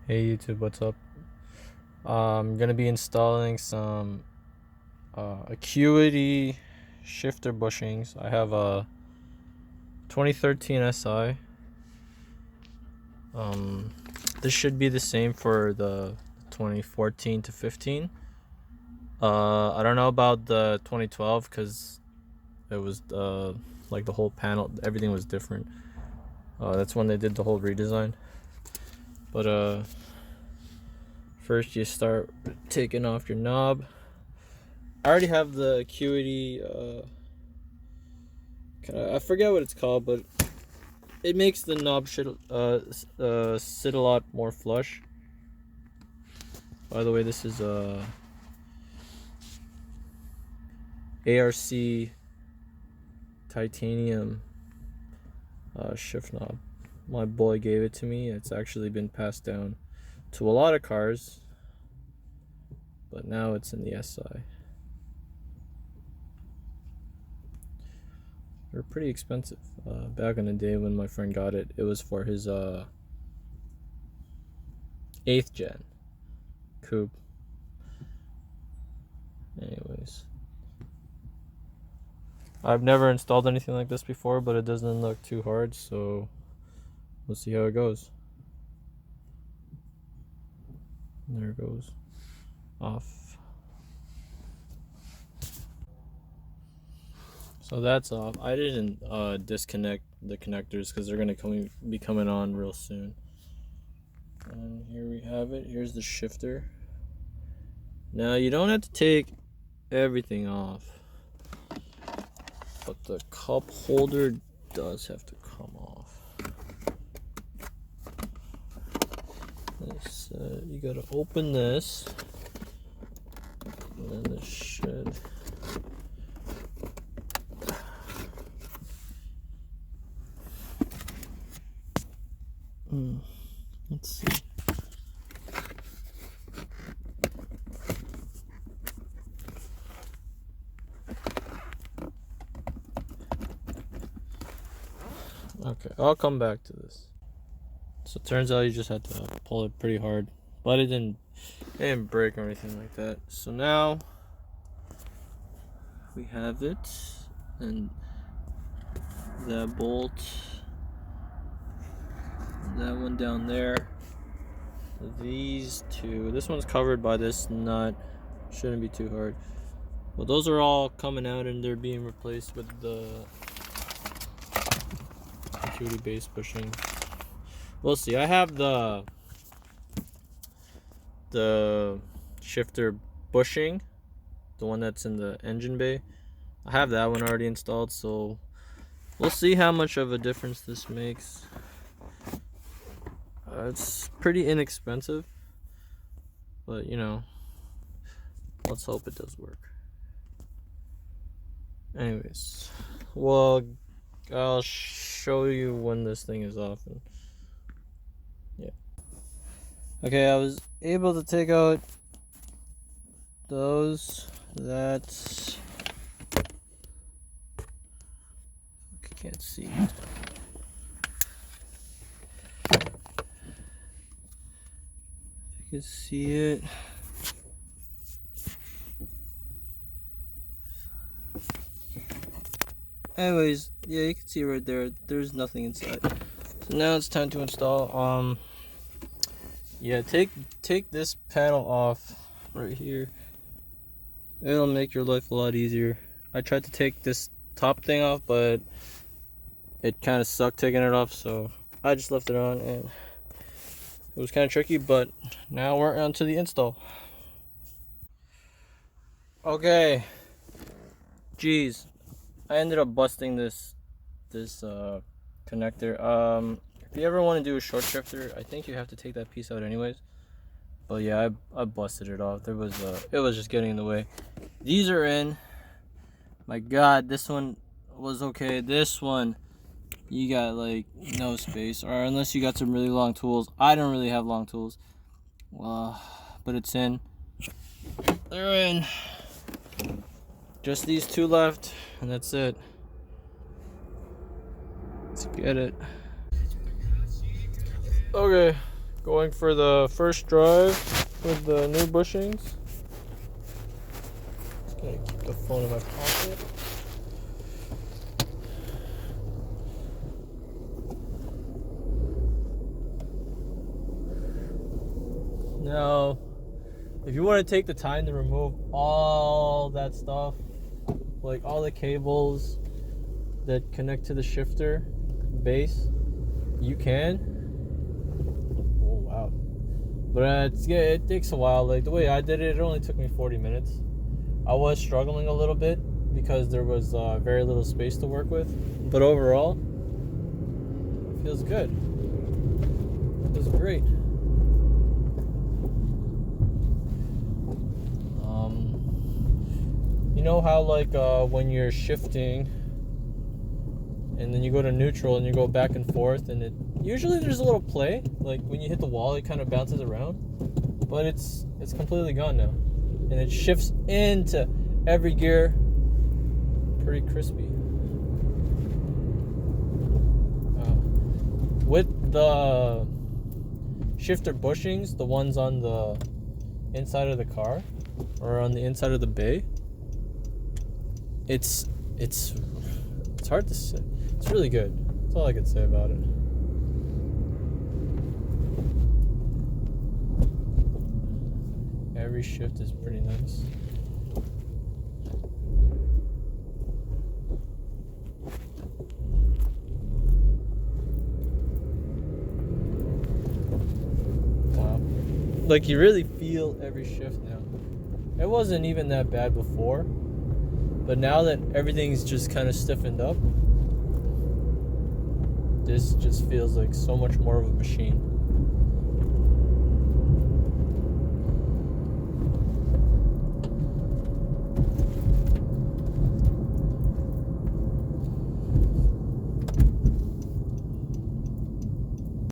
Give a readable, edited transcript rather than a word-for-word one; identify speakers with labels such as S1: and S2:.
S1: Hey YouTube, what's up? I'm gonna be installing some Acuity shifter bushings. I have a 2013 SI. This should be the same for the 2014 to 15. I don't know about the 2012 because it was like the whole panel, everything was different. That's when they did the whole redesign. But first you start taking off your knob. I already have the Acuity, I forget what it's called, but it makes the knob sit a lot more flush. By the way, this is ARC titanium shift knob. My boy gave it to me. It's actually been passed down to a lot of cars, but now it's in the SI. They're pretty expensive. Back in the day when my friend got it, it was for his 8th gen coupe. Anyways, I've never installed anything like this before, but it doesn't look too hard, so we'll see how it goes. There it goes. Off. So that's off. I didn't disconnect the connectors because they're gonna be coming on real soon. And here we have it. Here's the shifter. Now you don't have to take everything off, but the cup holder does have to come off. This, you gotta open this, and then this should. Let's see. Okay, I'll come back to this. So it turns out you just had to pull it pretty hard, but it didn't break or anything like that. So now we have it, and that bolt, that one down there, these two. This one's covered by this nut, shouldn't be too hard. Well, those are all coming out and they're being replaced with the Acuity base bushing. We'll see. I have the shifter bushing, the one that's in the engine bay. I have that one already installed, so we'll see how much of a difference this makes. It's pretty inexpensive, but you know, let's hope it does work. Anyways, well, I'll show you when this thing is off. And yeah. Okay, I was able to take out that. I can't see. You can see it. Anyways, yeah, you can see right there, there's nothing inside. So now it's time to install. Yeah, take this panel off right here. It'll make your life a lot easier. I tried to take this top thing off, but it kind of sucked taking it off, so I just left it on, and it was kind of tricky, but now we're on to the install. Okay, geez, I ended up busting this connector. If you ever want to do a short shifter, I think you have to take that piece out anyways. But yeah, I busted it off. It was just getting in the way. These are in. My God, this one was okay. This one, you got like no space, or unless you got some really long tools. I don't really have long tools. But it's in. They're in. Just these two left, and that's it. Let's get it. Okay, Going for the first drive with the new bushings. Just gonna keep the phone in my pocket. Now, if you want to take the time to remove all that stuff, like all the cables that connect to the shifter base, you can. Oh wow. But it takes a while. Like the way I did it, it only took me 40 minutes. I was struggling a little bit because there was very little space to work with. But overall, it feels good. It feels great. You know how like when you're shifting and then you go to neutral and you go back and forth, and it usually there's a little play, like when you hit the wall it kind of bounces around, but it's completely gone now, and it shifts into every gear pretty crispy. With the shifter bushings, the ones on the inside of the car or on the inside of the bay, it's hard to say. It's really good. That's all I could say about it. Every shift is pretty nice. Wow. Like you really feel every shift now. It wasn't even that bad before. But now that everything's just kind of stiffened up, this just feels like so much more of a machine.